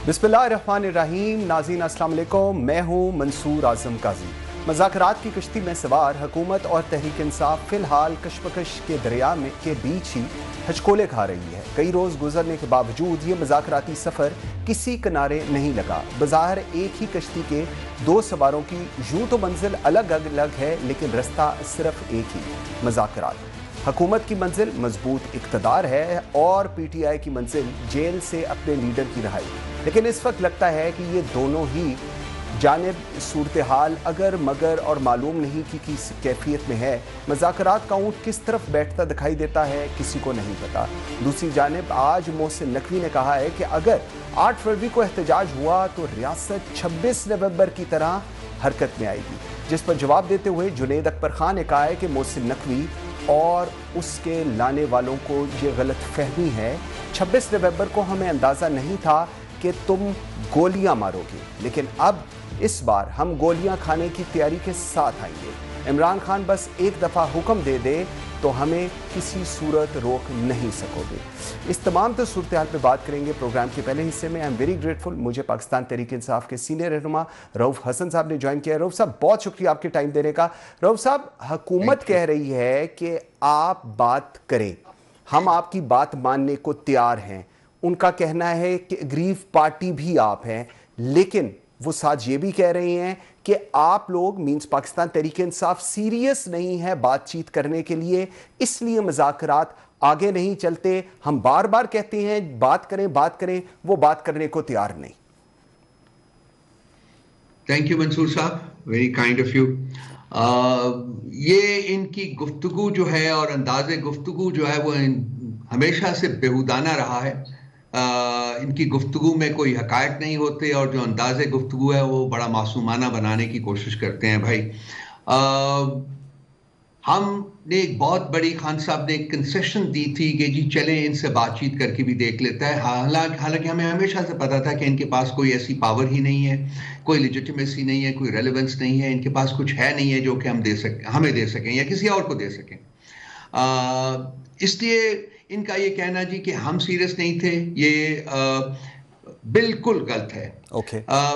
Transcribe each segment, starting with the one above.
बिस्मिल्लाहिर्रहमानिर्रहीम। नाज़रीन अस्सलाम वालेकुम, मैं हूँ मंसूर आज़म काजी। मज़ाकरात की कश्ती में सवार हुकूमत और तहरीक इंसाफ फ़िलहाल कशमकश के दरिया में के बीच ही हचकोले खा रही है। कई रोज़ गुजरने के बावजूद ये मज़ाकराती सफ़र किसी किनारे नहीं लगा। बज़ाहिर एक ही कश्ती के दो सवारों की यूँ तो मंजिल अलग अलग है, लेकिन रास्ता सिर्फ एक ही, मज़ाकरात। हुकूमत की मंजिल मजबूत इक़्तिदार है और PTI की मंजिल जेल से अपने लीडर की रहाई। लेकिन इस वक्त लगता है कि ये दोनों ही जानिब सूरत हाल अगर मगर और मालूम नहीं कि किस कैफियत में है। मज़ाकरात का ऊँट किस तरफ बैठता दिखाई देता है, किसी को नहीं पता। दूसरी जानिब आज मोहसिन नकवी ने कहा है कि अगर 8 फरवरी को एहतजाज हुआ तो रियासत 26 नवंबर की तरह हरकत में आएगी, जिस पर जवाब देते हुए जुनेद अकबर खान ने कहा है कि मोहसिन नकवी और उसके लाने वालों को ये गलत फहमी है। 26 नवंबर को हमें अंदाज़ा नहीं था कि तुम गोलियां मारोगे, लेकिन अब इस बार हम गोलियां खाने की तैयारी के साथ आएंगे। इमरान खान बस एक दफ़ा हुक्म दे दे तो हमें किसी सूरत रोक नहीं सकोगे। इस तमाम तो सूरत हाल पर बात करेंगे प्रोग्राम के पहले हिस्से में। आई एम वेरी ग्रेटफुल, मुझे पाकिस्तान तहरीक इंसाफ के सीनियर रहनुमा रऊफ हसन साहब ने ज्वाइन किया। रऊफ साहब, बहुत शुक्रिया आपके टाइम देने का। रऊफ साहब, हुकूमत कह रही है कि आप बात करें, हम आपकी बात मानने को तैयार हैं। उनका कहना है कि अग्रीव पार्टी भी आप हैं, लेकिन वो साथ ये भी कह रहे हैं कि आप लोग मींस पाकिस्तान तहरीक इंसाफ सीरियस नहीं है बातचीत करने के लिए, इसलिए मुज़ाकरात आगे नहीं चलते। हम बार बार कहते हैं बात करें, वो बात करने को तैयार नहीं। थैंक यू मंसूर साहब, वेरी काइंड ऑफ यू। ये इनकी गुफ्तगू जो है और अंदाज़े गुफ्तगू जो है वो हमेशा से बेहुदाना रहा है। इनकी गुफ्तगू में कोई हकायक नहीं होते और जो अंदाज़े गुफ्तगू है वो बड़ा मासूमाना बनाने की कोशिश करते हैं। भाई, हमने एक बहुत बड़ी, खान साहब ने एक कंसेशन दी थी कि जी चलें इनसे बातचीत करके भी देख लेता है। हालांकि हमें हमेशा से पता था कि इनके पास कोई ऐसी पावर ही नहीं है, कोई लेजिटिमेसी नहीं है, कोई रेलेवेंस नहीं है, इनके पास कुछ है नहीं है जो कि हमें दे सकें या किसी और को दे सकें। इसलिए इनका ये कहना जी कि हम सीरियस नहीं थे, ये बिल्कुल गलत है।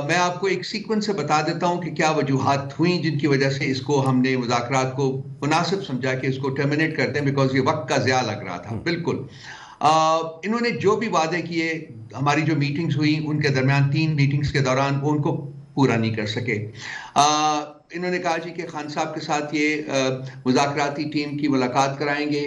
मैं आपको एक सीक्वेंस से बता देता हूं कि क्या वजूहात हुई जिनकी वजह से इसको हमने मुज़ाकरात को मुनासिब समझा कि इसको टर्मिनेट करते हैं, बिकॉज ये वक्त का ज़िया लग रहा था। बिल्कुल इन्होंने जो भी वादे किए, हमारी जो मीटिंग्स हुई उनके दरमियान 3 मीटिंग्स के दौरान वो उनको पूरा नहीं कर सके। इन्होंने कहा जी कि खान साहब के साथ ये मुज़ाकराती टीम की मुलाकात कराएंगे,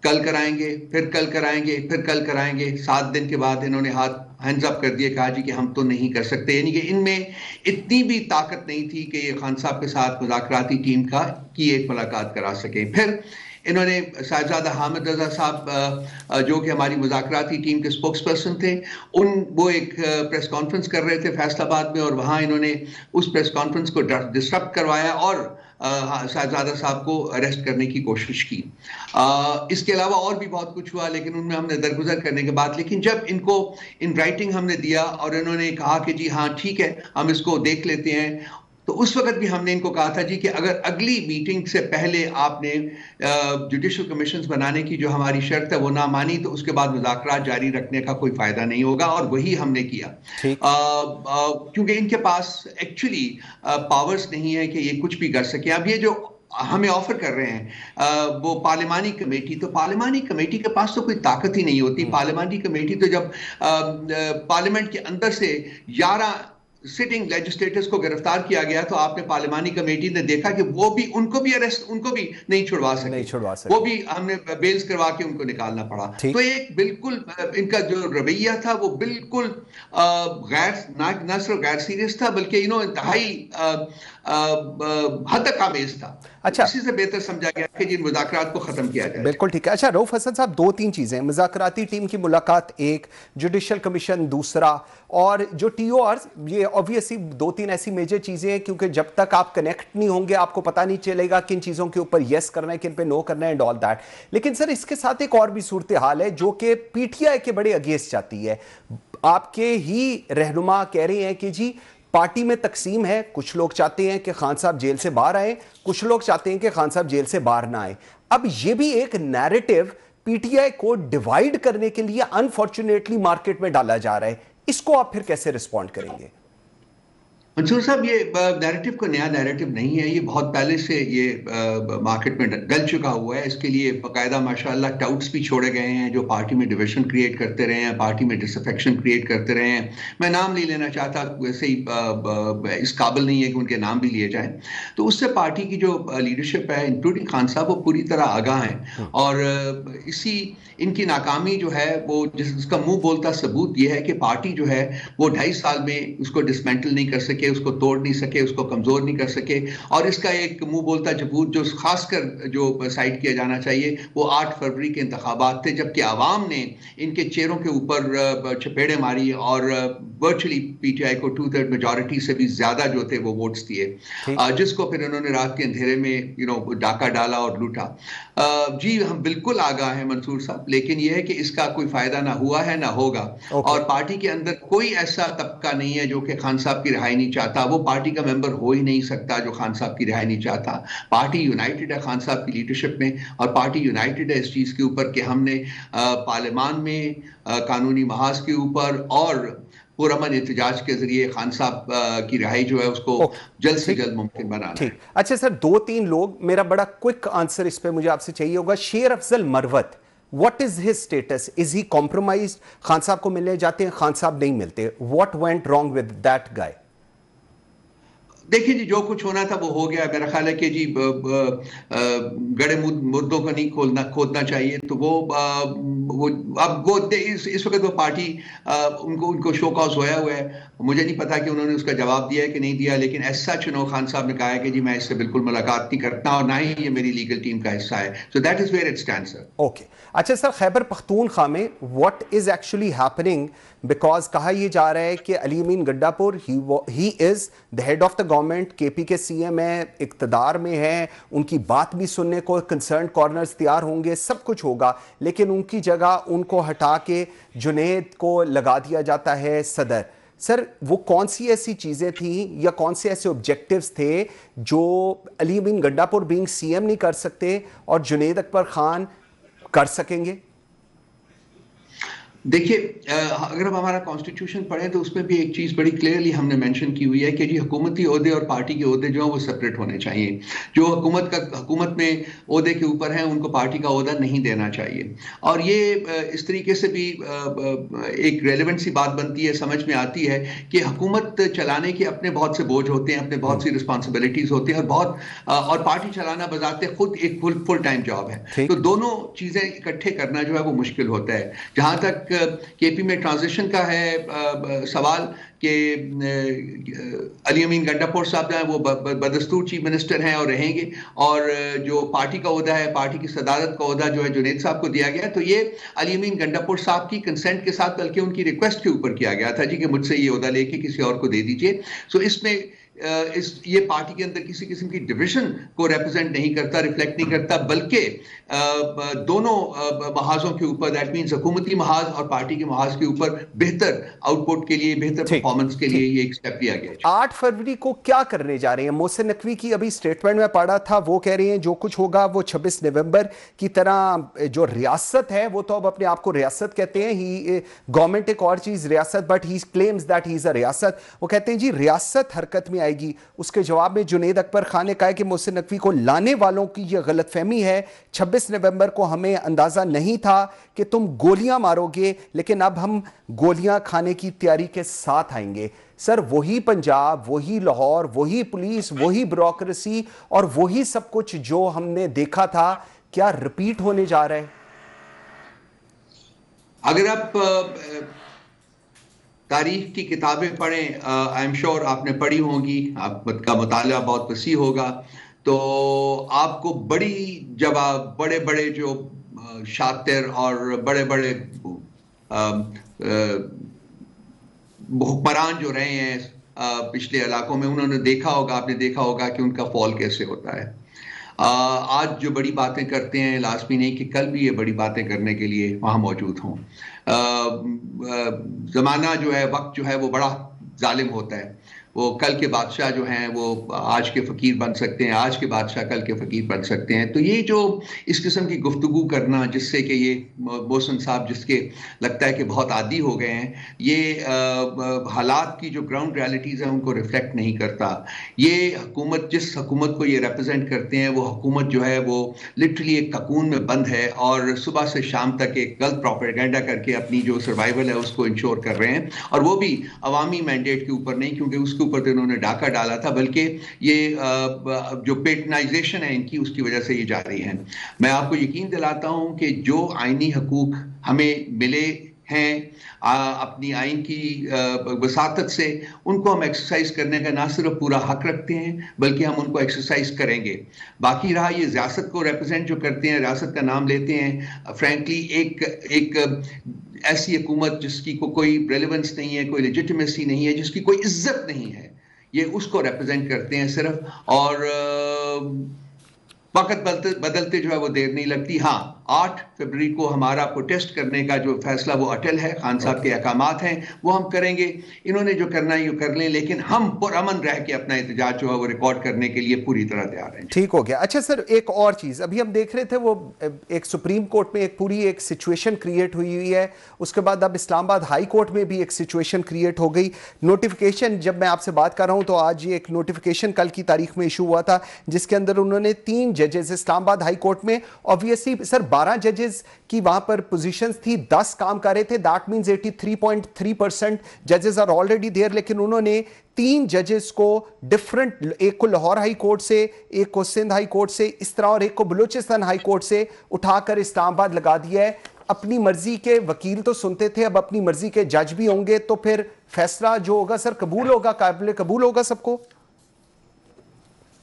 कल कराएंगे, फिर कल कराएंगे, फिर कल कराएंगे। 7 दिन के बाद इन्होंने हैंड्स अप कर दिए, कहा जी कि हम तो नहीं कर सकते। यानी कि इनमें इतनी भी ताकत नहीं थी कि ये खान साहब के साथ मुज़ाकराती टीम की एक मुलाकात करा सके। फिर इन्होंने साहिबजादा हामिद रजा साहब जो कि हमारी मुज़ाकराती टीम के स्पोक्स पर्सन थे, वो एक प्रेस कॉन्फ्रेंस कर रहे थे फैसलाबाद में, और वहाँ इन्होंने उस प्रेस कॉन्फ्रेंस को डिस्टर्ब करवाया और साहिबजादा साहब को अरेस्ट करने की कोशिश की। इसके अलावा और भी बहुत कुछ हुआ, लेकिन उनमें हमने दरगुजर करने के बाद, लेकिन जब इनको इन राइटिंग हमने दिया और इन्होंने कहा कि जी हाँ ठीक है हम इसको देख लेते हैं, तो उस वक्त भी हमने इनको कहा था जी कि अगर अगली मीटिंग से पहले आपने जुडिशल कमीशंस बनाने की जो हमारी शर्त है वो ना मानी तो उसके बाद मुज़ाकरात जारी रखने का कोई फायदा नहीं होगा, और वही हमने किया। क्योंकि इनके पास एक्चुअली पावर्स नहीं है कि ये कुछ भी कर सके। अब ये जो हमें ऑफर कर रहे हैं वो पार्लिमानी कमेटी, तो पार्लिमानी कमेटी के पास तो कोई ताकत ही नहीं होती। पार्लिमानी कमेटी तो जब पार्लियामेंट के अंदर से 11 सिटिंग लेजिस्लेटर्स को गिरफ्तार किया गया तो आपने पार्लिमानी कमेटी ने देखा कि उनको भी नहीं छुड़वा सके, वो भी हमने बेल्स करवा के उनको निकालना पड़ा। तो एक बिल्कुल इनका जो रवैया था वो बिल्कुल न सिर्फ गैर सीरियस था बल्कि इंतहाई हद तक आमेज था। अच्छा, इसी से बेहतर समझा गया कि जिन मुज़ाकरात को खत्म किया जाए। बिल्कुल ठीक है। अच्छा रऊफ हसन साहब, 2-3 चीजें, मुज़ाकराती टीम की मुलाकात एक, जुडिशल कमीशन दूसरा, और जो TOR, ये ऑब्वियसली 2-3 ऐसी मेजर चीजें हैं क्योंकि जब तक आप कनेक्ट नहीं होंगे आपको पता नहीं चलेगा किन चीजों के ऊपर यस करना है, किन पे नो करना है एंड ऑल दैट। लेकिन सर इसके साथ एक और भी सूरत हाल है जो कि PTI के बड़े अगेंस्ट जाती है। आपके ही रहनुमा कह रहे हैं कि जी पार्टी में तकसीम है, कुछ लोग चाहते हैं कि खान साहब जेल से बाहर आए, कुछ लोग चाहते हैं कि खान साहब जेल से बाहर ना आए। अब ये भी एक नैरेटिव PTI को डिवाइड करने के लिए अनफॉर्चुनेटली मार्केट में डाला जा रहा है। इसको आप फिर कैसे रिस्पॉन्ड करेंगे? मंसूर साहब, ये नैरेटिव को नया नैरेटिव नहीं है, ये बहुत पहले से ये मार्केट में डल चुका हुआ है। इसके लिए बाकायदा माशाल्लाह टाउट्स भी छोड़े गए हैं जो पार्टी में डिविजन क्रिएट करते रहे हैं, पार्टी में डिसअफेक्शन क्रिएट करते रहे हैं। मैं नाम नहीं लेना चाहता, वैसे ही इस काबिल नहीं है कि उनके नाम भी लिए जाएं। तो उससे पार्टी की जो लीडरशिप है इंक्लूडिंग खान साहब, वो पूरी तरह आगाह हैं। और इसी इनकी नाकामी जो है वो जिसका मुंह बोलता सबूत ये है कि पार्टी जो है वो 2.5 साल में उसको डिसमेंटल नहीं कर सके, उसको तोड़ नहीं सके, उसको कमजोर नहीं कर सके। और इसका एक मुंह बोलता सबूत जो खासकर जो साइड किया जाना चाहिए वो 8 फरवरी के इंतखाबात थे, जबकि आवाम ने इनके चेहरों के ऊपर चपेड़े मारी और वर्चुअली पीटीआई को 2/3 मेजॉरिटी से भी ज्यादा जो थे वो वोट्स दिए, जिसको फिर उन्होंने रात के अंधेरे में डाका डाला और लूटा। जी हम बिल्कुल आगाह हैं मंसूर साहब, लेकिन यह है कि इसका कोई फायदा ना हुआ है ना होगा। और पार्टी के अंदर कोई ऐसा तबका नहीं है जो कि खान साहब की रिहाई नहीं चाहता। वो पार्टी का मेंबर हो ही नहीं सकता जो खान साहब की रिहाई नहीं चाहता। पार्टी यूनाइटेड है खान साहब की लीडरशिप में, और पार्टी यूनाइटेड है इस चीज के ऊपर कि हमने पार्लियामान में कानूनी महाज के ऊपर और पुरअमन एहतजाज के जरिए खान साहब की रिहाई जो है उसको जल्द से जल्द मुमकिन बनाना है। अच्छा सर, 2-3 लोग, मेरा बड़ा क्विक आंसर इस पे मुझे आपसे चाहिए होगा। शेर Afzal Marwat, what is his status? Is he compromised? Khan साहब को मिलने जाते हैं, खान साहब नहीं मिलते। What went wrong with that guy? देखिए जी, जो कुछ होना था वो हो गया। मेरा ख्याल है कि जी गड़े मुर्दों को नहीं खोदना चाहिए। तो वो अब वो इस वक्त वो पार्टी उनको शो कॉज होया हुआ है। मुझे नहीं पता कि उन्होंने उसका जवाब दिया है कि नहीं दिया, लेकिन ऐसा चुनो खान साहब ने कहा है कि जी मैं इससे बिल्कुल मुलाकात नहीं करता और ना ही ये मेरी लीगल टीम का हिस्सा है। So that is where it stands sir. Okay, अच्छा सर, खैबर पख्तूनख्वा में what is actually happening? Because कहा यह जा रहा है कि Ali Amin Gandapur he is the head of the government, KP के सीएम है, इक्तदार में है, उनकी बात भी सुनने को कंसर्न कॉर्नर्स तैयार होंगे, सब कुछ होगा, लेकिन उनकी जगह उनको हटा के जुनेद को लगा दिया जाता है सदर। सर वो कौन सी ऐसी चीजें थी या कौन से ऐसे ऑब्जेक्टिव्स थे जो अली अमीन गड्डापुर बीइंग सीएम नहीं कर सकते और जुनेद अकबर खान कर सकेंगे? देखिए, अगर हम हमारा कॉन्स्टिट्यूशन पढ़ें तो उसमें भी एक चीज़ बड़ी क्लियरली हमने मेंशन की हुई है कि जी हुकूमती ओहदे और पार्टी के ओहदे जो हैं वो सेपरेट होने चाहिए। जो हुकूमत में ओहदे के ऊपर हैं उनको पार्टी का ओहदा नहीं देना चाहिए। और ये इस तरीके से भी एक रेलेवेंट सी बात बनती है, समझ में आती है कि हुकूमत चलाने के अपने बहुत से बोझ होते हैं, अपने बहुत सी रिस्पॉन्सिबिलिटीज होती हैं, और पार्टी चलाना बजाते खुद एक फुल टाइम जॉब है। तो दोनों चीज़ें इकट्ठे करना जो है वो मुश्किल होता है। जहाँ तक केपी में ट्रांजिशन का है सवाल कि अली अमीन गड्डापुर साहब जो हैं वो बदस्तूर चीफ मिनिस्टर हैं और रहेंगे, और जो पार्टी का ओहदा है, पार्टी की सदारत का ओहदा जो है जुनेद साहब को दिया गया, तो ये अली अमीन गड्डापुर साहब की कंसेंट के साथ, बल्कि उनकी रिक्वेस्ट के ऊपर किया गया था जी कि मुझसे ये ओहदा लेके किसी और को दे दीजिए। सो इसमें ये पार्टी के अंदर किसी किस्म की डिविजन को रिप्रेजेंट नहीं करता, रिफ्लेक्ट नहीं करता, बल्कि दोनों महाजों के ऊपर, दैट मींस हुकूमती महाज और पार्टी के महाज के ऊपर बेहतर आउटपुट के लिए, बेहतर परफॉर्मेंस के लिए ये एक स्टेप लिया गया। 8 फरवरी को क्या करने जा रहे हैं? मोहसिन नकवी की अभी स्टेटमेंट में पढ़ा था, वो कह रहे हैं जो कुछ होगा वो 26 नवंबर की तरह। जो रियासत है वो तो अब अपने आप को रियासत कहते हैं, ही गवर्नमेंट एक और चीज रियासत, but he claims that he is a रियासत। वो कहते हैं जी रियासत हरकत में आएगी। उसके जवाब में जुनेद अकबर खान ने कहा कि मोहसिन नकवी को लाने वालों की यह गलतफहमी है। 26 नवंबर को हमें अंदाजा नहीं था कि तुम गोलियां मारोगे, लेकिन अब हम गोलियां खाने की तैयारी के साथ आएंगे। सर वही पंजाब, वही लाहौर, वही पुलिस, वही ब्यूरोक्रेसी और वही सब कुछ जो हमने देखा था, क्या रिपीट होने जा रहा है? अगर आप तारीख की किताबें पढ़ें, आई एम श्योर आपने पढ़ी होंगी, आपका मुताला बहुत वसी होगा, तो आपको बड़े बड़े जो शातिर और बड़े बड़े हुक्मरान जो रहे हैं पिछले इलाकों में, उन्होंने देखा होगा, आपने देखा होगा कि उनका फॉल कैसे होता है। आज जो बड़ी बातें करते हैं, लाजमी नहीं कि कल भी ये बड़ी बातें करने के लिए वहाँ मौजूद हों। ज़माना जो है, वक्त जो है वो बड़ा जालिम होता है। वो कल के बादशाह जो हैं वो आज के फ़कीर बन सकते हैं, आज के बादशाह कल के फ़कीर बन सकते हैं। तो ये जो इस किस्म की गुफ्तगू करना जिससे कि ये मोहसिन साहब जिसके लगता है कि बहुत आदी हो गए हैं, ये हालात की जो ग्राउंड रियलिटीज़ हैं उनको रिफ्लेक्ट नहीं करता। ये हुकूमत जिस हुकूमत को ये रिप्रेजेंट करते हैं वो हुकूमत जो है वो लिटरली एक ककून में बंद है और सुबह से शाम तक एक गलत प्रोपेगेंडा करके अपनी जो सर्वाइवल है उसको इंश्योर कर रहे हैं, और वो भी अवामी मैंडेट के ऊपर नहीं, क्योंकि उसके ऊपर तो इन्होंने डाका डाला था, बल्कि ये जो पेटनाइजेशन है इनकी उसकी वजह से ये जारी है। मैं आपको यकीन दिलाता हूं कि जो आईनी हकूक हमें मिले हैं अपनी आइन की वसातत से, उनको हम एक्सरसाइज करने का ना सिर्फ पूरा हक रखते हैं बल्कि हम उनको एक्सरसाइज करेंगे। बाकी रहा ये रियासत को रिप्रेजेंट जो करते हैं, रियासत का नाम लेते हैं, फ्रैंकली एक ऐसी हुकूमत जिसकी कोई रेलेवेंस नहीं है, कोई लेजिटिमेसी नहीं है, जिसकी कोई इज्जत नहीं है, ये उसको रिप्रेजेंट करते हैं सिर्फ। और वक्त बदलते जो है वो देर नहीं लगती। हाँ, 8 फरवरी को हमारा प्रोटेस्ट करने का जो फैसला वो अटल है, खान साहब के अहकामात हैं वो हम करेंगे। इन्होंने जो करना है ये कर लें, लेकिन हम पुरअमन रह के अपना एहतजाज जो है वो रिकॉर्ड करने के लिए पूरी तरह तैयार हैं। ठीक हो गया। अच्छा सर, एक और चीज़ अभी हम देख रहे थे, वो एक सुप्रीम कोर्ट में एक पूरी एक सिचुएशन क्रिएट हुई है, उसके बाद अब इस्लामाबाद हाई कोर्ट में भी एक सिचुएशन क्रिएट हो गई। नोटिफिकेशन, जब मैं आपसे बात कर रहा हूँ तो आज ये एक नोटिफिकेशन कल की तारीख में इशू हुआ था, जिसके अंदर उन्होंने 3 जजेस इस्लामाबाद हाई कोर्ट में, ऑब्वियसली सर 12 जजेस की वहां पर पोजीशंस थी, 10 काम कर रहे थे, दैट मींस 83.3% जजेस आर ऑलरेडी देयर, लेकिन उन्होंने 3 जजेस को डिफरेंट, एक को लाहौर हाई कोर्ट से, एक को सिंध हाई कोर्ट से, इस तरह, और एक को बलूचिस्तान हाई कोर्ट से उठाकर इस्लामाबाद लगा दिया है। अपनी मर्जी के वकील तो सुनते थे, अब अपनी मर्जी के जज भी होंगे, तो फिर फैसला जो होगा सर कबूल होगा, काबिल कबूल होगा सबको?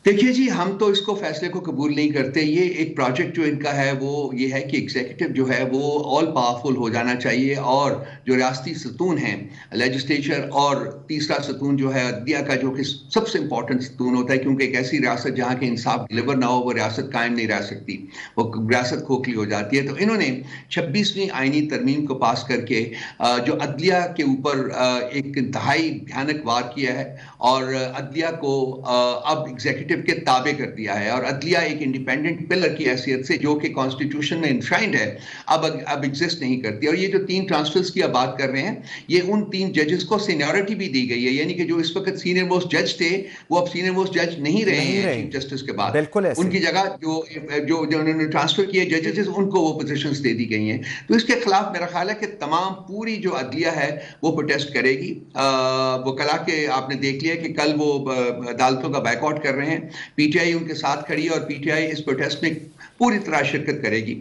देखिए जी, हम तो इसको फैसले को कबूल नहीं करते। ये एक प्रोजेक्ट जो इनका है वो ये है कि एग्जीक्यूटिव जो है वो ऑल पावरफुल हो जाना चाहिए, और जो रियासती सतून है लेजिस्लेचर, और तीसरा सतून जो है अदलिया का, जो कि सबसे इंपॉर्टेंट सतून होता है, क्योंकि एक ऐसी रियासत जहाँ के इंसाफ डिलीवर ना हो वो रियासत कायम नहीं रह सकती, वो रियासत खोखली हो जाती है। तो इन्होंने 26वीं आईनी तरमीम को पास करके जो अदलिया के ऊपर एक इंतहाई भयानक वार किया है, और अदलिया को अब एग्जीक्यूटिव के ताबे कर दिया है, और अदलिया एक इंडिपेंडेंट पिलर की हैसियत से, जो कि कॉन्स्टिट्यूशन में इंश्राइंड है, अब एग्जिस्ट नहीं करती। और ये जो 3 ट्रांसफर्स की आप बात कर रहे हैं, ये उन 3 जजेस को सीनियरिटी भी दी गई है, यानी कि जो इस वक्त सीनियर मोस्ट जज थे वो अब सीनियर मोस्ट जज नहीं रहे हैं चीफ जस्टिस के बाद, उनकी जगह जो उन्होंने ट्रांसफर किए जजेस, उनको वो पोजीशंस दे दी गई हैं। तो इसके खिलाफ मेरा ख्याल है कि तमाम पूरी जो अदलिया है वो प्रोटेस्ट करेगी। वो कल के आपने देख लिया कि कल वो अदालतों का बायकॉट कर रहे हैं, पीटीआई उनके साथ खड़ी है, और पीटीआई इस प्रोटेस्ट में पूरी तरह शिरकत करेगी।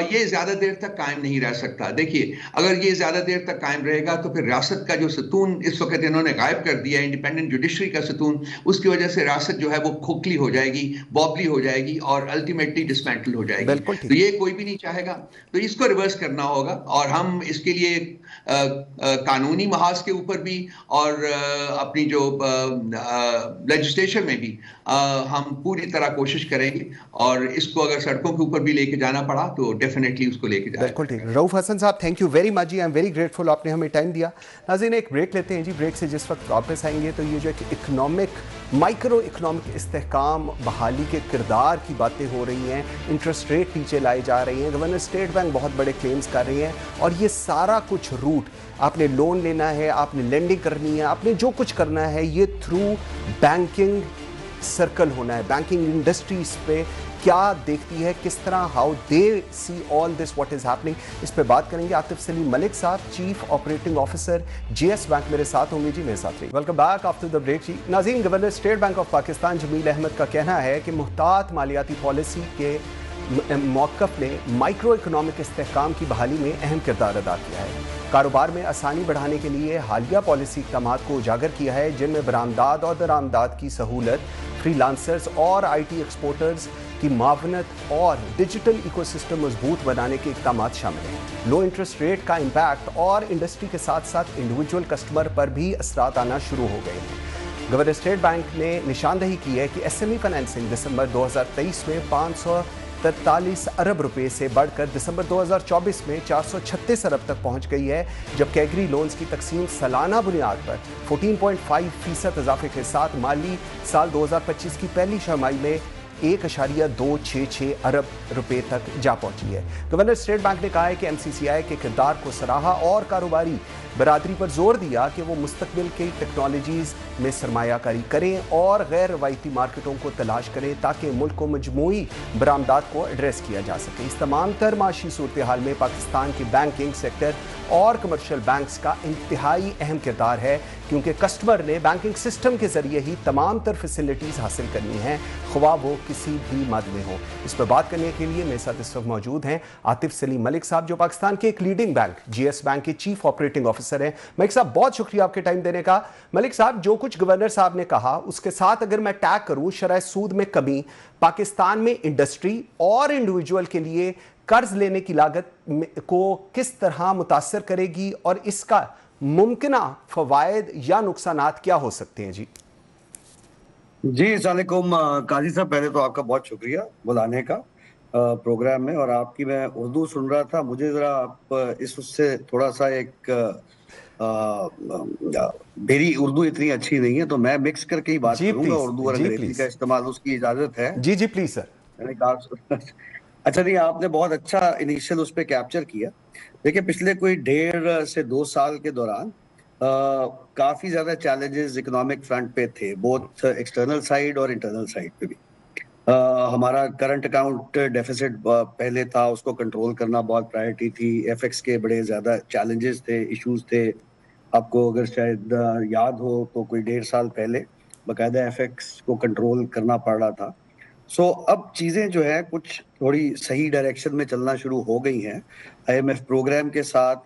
ये ज्यादा देर तक कायम नहीं रह सकता। देखिए, अगर ये ज्यादा देर तक कायम रहेगा तो फिर रियासत का जो सतून इस वक्त इन्होंने गायब कर दिया, इंडिपेंडेंट जुडिशरी का सतून, उसकी वजह से रियासत जो है वो खोखली हो जाएगी, बॉबली हो जाएगी, और अल्टीमेटली डिसमेंटल हो जाएगी। तो ये कोई भी नहीं चाहेगा, तो इसको रिवर्स करना होगा, और हम इसके लिए कानूनी महाज के ऊपर भी और अपनी जो लेजिस्लेशन में भी हम पूरी तरह कोशिश करेंगे, और इसको अगर सड़कों के ऊपर भी लेके जाना पड़ा तो डेफिनेटली उसको लेके जाएंगे। बिल्कुल ठीक। रऊफ हसन साहब, thank you very much ji, I am very grateful, आपने हमें टाइम दिया। नाज़रीन, एक ब्रेक लेते हैं जी, ब्रेक से जिस वक्त वापस आएंगे तो ये जो इकोनॉमिक, माइक्रो इकोनॉमिक इस्तेहकाम, बहाली के किरदार की बातें हो रही हैं, इंटरेस्ट रेट नीचे लाई जा रही हैं, गवर्नर स्टेट बैंक बहुत बड़े क्लेम्स कर रही हैं, और ये सारा कुछ रूट, आपने लोन लेना है, आपने लेंडिंग करनी है, आपने जो कुछ करना है, ये थ्रू बैंकिंग सर्कल होना है। बैंकिंग इंडस्ट्री इस पे क्या देखती है, किस तरह, how they see all this, what is happening, इस पे बात करेंगे। आतिफ सलीम मलिक साहब, chief operating officer JS bank, मेरे साथ होंगे जी, मेरे साथ रहिए। Welcome back after the break जी। नाज़रीन, governor State Bank of Pakistan Jameel Ahmed का कहना है कि मुहतात मालियाती पॉलिसी के मौक़िफ़ ने माइक्रो इकोनॉमिक इस्तेहकाम की बहाली में अहम किरदार अदा किया है। कारोबार में आसानी बढ़ाने के लिए हालिया पॉलिसी इक़दामात को उजागर किया है, जिनमें बरामदाद और दरामदाद की सहूलत, फ्रीलांसर्स और IT एक्सपोर्टर्स की मावनत और डिजिटल इकोसिस्टम मजबूत बनाने के इक़दामात शामिल हैं। लो इंटरेस्ट रेट का इम्पैक्ट और इंडस्ट्री के साथ साथ इंडिविजुअल कस्टमर पर भी असरात आना शुरू हो गए हैं। गवर्नर स्टेट बैंक ने निशानदही की है कि SME फाइनेंसिंग दिसंबर 2023 में 43 अरब रुपए से बढ़कर दिसंबर 2024 में 436 अरब तक पहुंच गई है, जबकि एग्री लोन्स की तकसीम सालाना बुनियाद पर 14.5% इजाफे के साथ माली साल 2025 की पहली छमाही में 1.266 अरब रुपए तक जा पहुंची है। गवर्नर स्टेट बैंक ने कहा है कि एमसीसीआई के किरदार को सराहा और कारोबारी बरादरी पर जोर दिया कि वो मुस्तकबिल की टेक्नोलॉजीज में सरमायाकारी करें और गैर रवायती मार्केटों को तलाश करें ताकि मुल्क को मजमूई बरामदात को एड्रेस किया जा सके। इस तमाम तर माशी सूरत हाल में पाकिस्तान की बैंकिंग सेक्टर और कमर्शियल बैंक्स का इंतहाई अहम किरदार है, क्योंकि कस्टमर ने बैंकिंग सिस्टम के जरिए ही तमाम तर फैसिलिटीज़ हासिल करनी हैं, ख्वाह वो किसी भी मद में हो। इस पर बात करने के लिए मेरे साथ इस वक्त मौजूद हैं आतिफ सलीम मलिक साहब, जो पाकिस्तान के एक लीडिंग बैंक GS बैंक के चीफ ऑपरेटिंग ऑफिसर हैं। मलिक साहब, बहुत शुक्रिया आपके टाइम देने का। मलिक साहब, जो कुछ गवर्नर साहब ने कहा उसके साथ अगर मैं टैग करूं, शरह सूद में कमी पाकिस्तान में इंडस्ट्री और इंडिविजुअल के लिए कर्ज लेने की लागत को किस तरह मुतासर करेगी और इसका मुमकिना फवायद या नुकसानात क्या हो सकते हैं? जी अस्सलाम वालेकुम काजी साहब, पहले तो आपका बहुत शुक्रिया बुलाने का प्रोग्राम में। और आपकी मैं उर्दू सुन रहा था, मुझे जरा आप इस उससे थोड़ा सा एक मेरी उर्दू इतनी अच्छी नहीं है, तो मैं मिक्स करके ही बात करूंगा, उर्दू और अंग्रेजी का इस्तेमाल, उसकी इजाजत है? जी जी प्लीज सर। मैंने कहा अच्छा, नहीं आपने बहुत अच्छा इनिशियल उस पर कैप्चर किया। देखिए, पिछले कोई 1.5 से 2 साल के दौरान काफी ज्यादा चैलेंजेस इकोनॉमिक फ्रंट पे थे, बोथ एक्सटर्नल साइड और इंटरनल साइड पे भी। हमारा करंट अकाउंट डेफिसिट पहले था, उसको कंट्रोल करना बहुत प्रायोरिटी थी। एफएक्स के बड़े ज्यादा चैलेंजेस थे, इश्यूज थे। आपको अगर शायद याद हो तो कोई 1.5 साल पहले बाकायदा एफएक्स को कंट्रोल करना पड़ रहा था। अब चीजें जो है कुछ थोड़ी सही डायरेक्शन में चलना शुरू हो गई हैं IMF प्रोग्राम के साथ।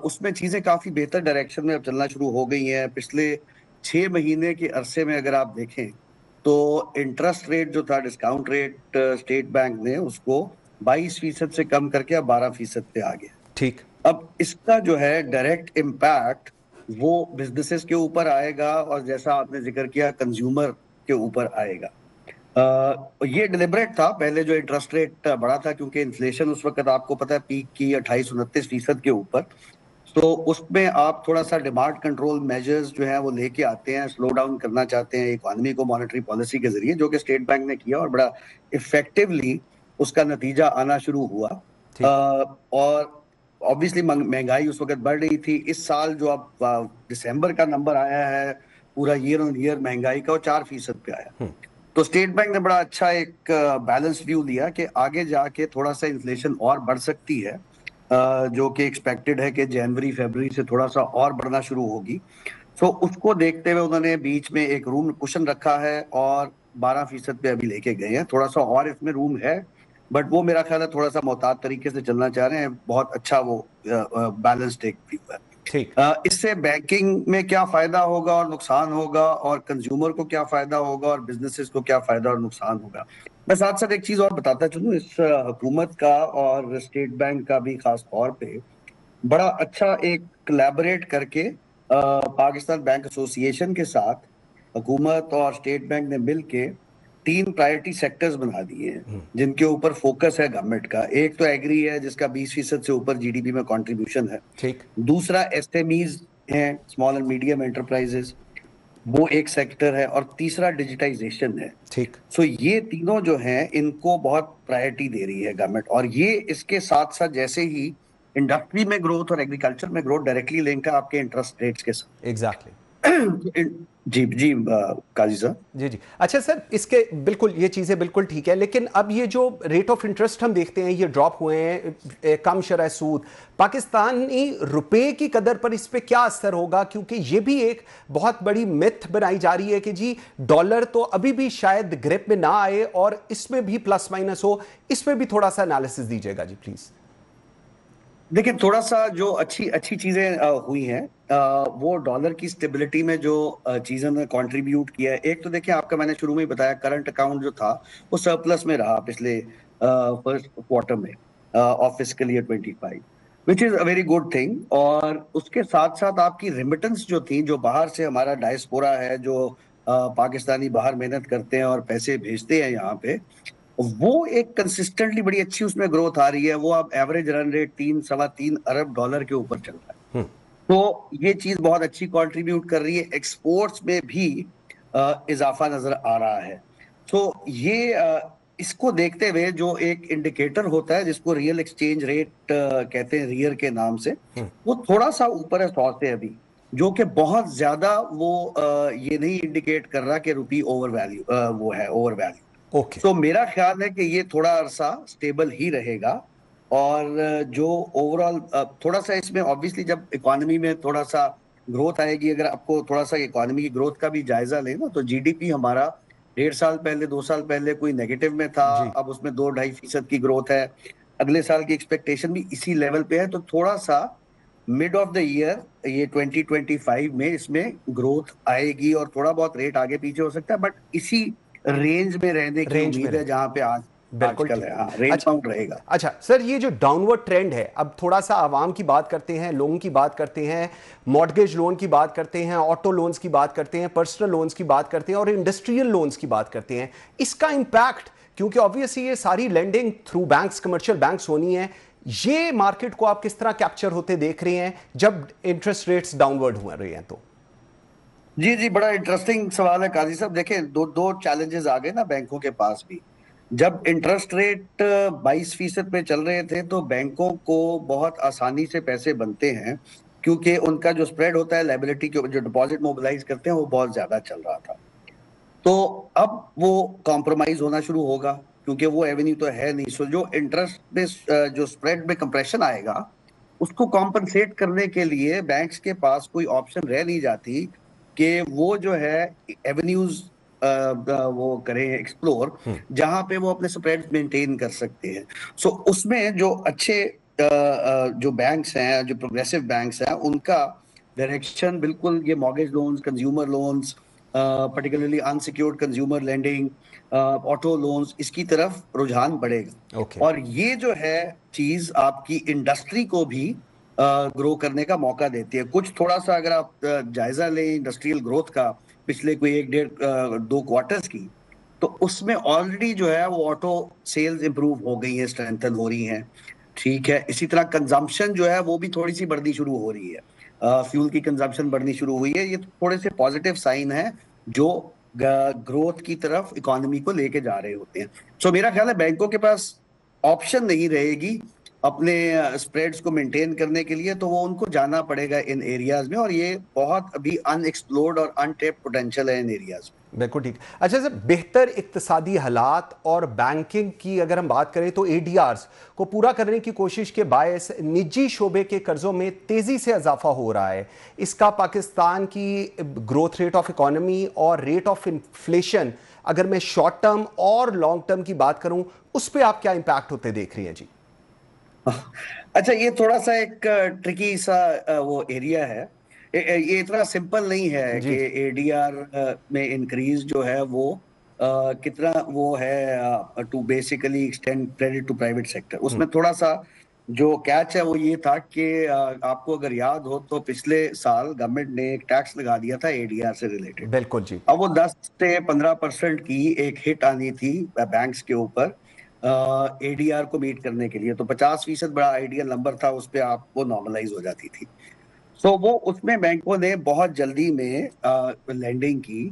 उसमें चीजें काफी बेहतर डायरेक्शन में अब चलना शुरू हो गई हैं। पिछले 6 महीने के अरसे में अगर आप देखें तो इंटरेस्ट रेट जो था, डिस्काउंट रेट, स्टेट बैंक ने उसको 22% से कम करके अब 12% पे आ गया। ठीक। अब इसका जो है डायरेक्ट इम्पैक्ट वो बिजनेसेस के ऊपर आएगा और जैसा आपने जिक्र किया कंज्यूमर के ऊपर आएगा। ये डिलिबरेट था। पहले जो इंटरेस्ट रेट बढ़ा था, क्योंकि इन्फ्लेशन उस वक्त आपको पता है पीक की 28-29% के ऊपर, तो उसमें आप थोड़ा सा डिमांड कंट्रोल मेजर्स जो है वो लेके आते हैं, स्लो डाउन करना चाहते हैं इकोनॉमी को मॉनेटरी पॉलिसी के जरिए, जो कि स्टेट बैंक ने किया और बड़ा इफेक्टिवली उसका नतीजा आना शुरू हुआ। और ऑब्वियसली महंगाई उस वक्त बढ़ रही थी। इस साल जो अब दिसंबर का नंबर आया है पूरा ईयर ऑन ईयर महंगाई का, वो 4% पे आया। तो स्टेट बैंक ने बड़ा अच्छा एक बैलेंस व्यू लिया कि आगे जाके थोड़ा सा इन्फ्लेशन और बढ़ सकती है, जो कि एक्सपेक्टेड है कि जनवरी फरवरी से थोड़ा सा और बढ़ना शुरू होगी। उसको देखते हुए उन्होंने बीच में एक रूम कुशन रखा है और 12% पे अभी लेके गए हैं। थोड़ा सा और इसमें रूम है, बट वो मेरा ख्याल है थोड़ा सा मोहतात तरीके से चलना चाह रहे हैं। बहुत अच्छा वो बैलेंस्ड एक व्यू है। इससे बैंकिंग में क्या फायदा होगा और नुकसान होगा, और कंज्यूमर को क्या फायदा होगा और बिजनेसेस को क्या फायदा और नुकसान होगा, मैं साथ साथ एक चीज और बताता चलूं। इस हुकूमत का और स्टेट बैंक का भी खास तौर पे बड़ा अच्छा एक कोलैबोरेट करके पाकिस्तान बैंक एसोसिएशन के साथ हुकूमत और स्टेट बैंक ने मिलके 3 प्रायोरिटी सेक्टर्स बना दिए हैं जिनके ऊपर फोकस है गवर्नमेंट का। एक तो एग्री है जिसका 20% से ऊपर जीडीपी में कंट्रीब्यूशन है। ठीक। दूसरा एसएमईज हैं, स्मॉल एंड मीडियम एंटरप्राइजेस, वो एक सेक्टर है। और तीसरा डिजिटाइजेशन है। ठीक। ये तीनों जो हैं इनको बहुत प्रायोरिटी दे रही है गवर्नमेंट, और ये इसके साथ साथ जैसे ही इंडस्ट्री में ग्रोथ और एग्रीकल्चर में ग्रोथ डायरेक्टली लिंक है आपके इंटरेस्ट रेट्स के साथ। एग्जैक्टली। जी जी काजी साहब। जी जी। अच्छा सर, इसके बिल्कुल ये चीज़ें बिल्कुल ठीक है, लेकिन अब ये जो रेट ऑफ इंटरेस्ट हम देखते हैं ये ड्रॉप हुए हैं, कम शरह सूद, पाकिस्तानी रुपए की कदर पर इस पे क्या असर होगा? क्योंकि ये भी एक बहुत बड़ी मिथ बनाई जा रही है कि जी डॉलर तो अभी भी शायद ग्रिप में ना आए और इसमें भी प्लस माइनस हो। इसमें भी थोड़ा सा एनालिसिस दीजिएगा जी प्लीज। देखिए, थोड़ा सा जो अच्छी चीजें हुई हैं, वो डॉलर की स्टेबिलिटी में जो चीजों ने कंट्रीब्यूट किया है। एक तो देखिए, आपका मैंने शुरू में ही बताया करंट अकाउंट जो था वो सरप्लस में रहा पिछले फर्स्ट क्वार्टर में of fiscal year 25, which is a very good thing. और उसके साथ साथ आपकी रेमिटेंस जो थी, जो बाहर से हमारा डायस्पोरा है, जो पाकिस्तानी बाहर मेहनत करते हैं और पैसे भेजते हैं यहाँ पे, वो एक कंसिस्टेंटली बड़ी अच्छी उसमें ग्रोथ आ रही है। वो अब एवरेज रन रेट 3-3.25 अरब डॉलर के ऊपर चल रहा है। तो ये चीज बहुत अच्छी कंट्रीब्यूट कर रही है। एक्सपोर्ट्स में भी इजाफा नजर आ रहा है। तो ये इसको देखते हुए जो एक इंडिकेटर होता है जिसको रियल एक्सचेंज रेट कहते हैं रियर के नाम से, वो थोड़ा सा ऊपर है 100 से अभी, जो कि बहुत ज्यादा वो ये नहीं इंडिकेट कर रहा कि रुपी ओवर वैल्यू वो है ओवर वैल्यू। ओके। तो मेरा ख्याल है कि ये थोड़ा अरसा स्टेबल ही रहेगा। और जो ओवरऑल थोड़ा सा इसमें ऑब्वियसली जब इकोनॉमी में थोड़ा सा ग्रोथ आएगी, अगर आपको थोड़ा सा इकोनॉमी की ग्रोथ का भी जायजा लें ना, तो जीडीपी हमारा 1.5 साल पहले 2 साल पहले कोई नेगेटिव में था, अब उसमें 2-2.5% की ग्रोथ है। अगले साल की एक्सपेक्टेशन भी इसी लेवल पे है। तो थोड़ा सा मिड ऑफ द ईयर ये 2025 में इसमें ग्रोथ आएगी और थोड़ा बहुत रेट आगे पीछे हो सकता है, बट इसी रेंज में रहने की उम्मीद है जहां पे आज बिल्कुल आजकल है। हाँ, रेंज बाउंड रहेगा। अच्छा सर, ये जो डाउनवर्ड ट्रेंड है, अब थोड़ा सा आवाम की बात करते हैं, लोगों की बात करते हैं, मॉर्गेज लोन की बात करते हैं, ऑटो लोन्स की बात करते हैं, पर्सनल लोन्स की बात करते हैं और इंडस्ट्रियल लोन्स की बात करते हैं। इसका इंपैक्ट, क्योंकि ऑब्वियसली ये सारी lending through banks, commercial banks होनी है, ये मार्केट को आप किस तरह कैप्चर होते देख रहे हैं जब इंटरेस्ट रेट्स डाउनवर्ड हो रहे हैं? तो जी जी, बड़ा इंटरेस्टिंग सवाल है काजी साहब। देखें, दो चैलेंजेस आ गए ना बैंकों के पास भी। जब इंटरेस्ट रेट 22% पे चल रहे थे तो बैंकों को बहुत आसानी से पैसे बनते हैं, क्योंकि उनका जो स्प्रेड होता है लायबिलिटी के जो डिपॉजिट मोबिलाइज करते हैं वो बहुत ज्यादा चल रहा था। तो अब वो कॉम्प्रोमाइज होना शुरू होगा, क्योंकि वो एवेन्यू तो है नहीं। सो जो इंटरेस्ट में जो स्प्रेड में कंप्रेशन आएगा उसको कॉम्पनसेट करने के लिए बैंक्स के पास कोई ऑप्शन रह नहीं जाती कि वो जो है एवेन्यूज वो करें एक्सप्लोर, जहां पे वो अपने स्प्रेड मेंटेन कर सकते हैं। सो उसमें जो अच्छे जो बैंक्स हैं, जो प्रोग्रेसिव बैंक्स हैं, उनका डायरेक्शन बिल्कुल ये mortgage loans, consumer loans, particularly unsecured consumer lending, auto loans, इसकी तरफ रुझान बढ़ेगा। और ये जो है चीज आपकी इंडस्ट्री को भी ग्रो करने का मौका देती है। कुछ थोड़ा सा अगर आप जायजा लें इंडस्ट्रियल ग्रोथ का पिछले कोई 1-1.5-2 क्वार्टर्स की, तो उसमें ऑलरेडी जो है वो ऑटो सेल्स इंप्रूव हो गई है, स्ट्रेंथन हो रही हैं। ठीक है, इसी तरह कंजम्पशन जो है वो भी थोड़ी सी बढ़नी शुरू हो रही है। फ्यूल की कंजम्पशन बढ़नी शुरू हुई है। ये थोड़े से पॉजिटिव साइन है जो ग्रोथ की तरफ इकोनॉमी को लेके जा रहे होते हैं। सो मेरा ख्याल है बैंकों के पास ऑप्शन नहीं रहेगी अपने स्प्रेड्स को मेंटेन करने के लिए, तो वो उनको जाना पड़ेगा इन एरियाज में। और ये बहुत अभी अनएक्सप्लोर्ड और अनटेप्ड पोटेंशियल है इन एरियाज में। बिल्कुल ठीक। अच्छा सर, बेहतर इक्तिसादी हालात और बैंकिंग की अगर हम बात करें तो एडीआर्स को पूरा करने की कोशिश के बायस निजी शोबे के कर्जों में तेजी से इजाफा हो रहा है। इसका पाकिस्तान की ग्रोथ रेट ऑफ इकोनॉमी और रेट ऑफ इन्फ्लेशन, अगर मैं शॉर्ट टर्म और लॉन्ग टर्म की बात करूं, उस पर आप क्या इंपैक्ट होते देख रही हैं? जी अच्छा, ये थोड़ा सा एक ट्रिकी सा वो एरिया है। ये इतना सिंपल नहीं है कि एडीआर में इंक्रीज जो है वो कितना वो है to basically extend credit to private sector. उसमें थोड़ा सा जो कैच है वो ये था कि आपको अगर याद हो तो पिछले साल गवर्नमेंट ने एक टैक्स लगा दिया था एडीआर से रिलेटेड। बिल्कुल जी। अब वो 10 से 15% की एक हिट आनी थी बैंक्स के ऊपर एडीआर को मीट करने के लिए। तो 50% बड़ा आइडियल नंबर था, उस पर आप वो नॉर्मलाइज हो जाती थी। सो वो उसमें बैंकों ने बहुत जल्दी में लैंडिंग की,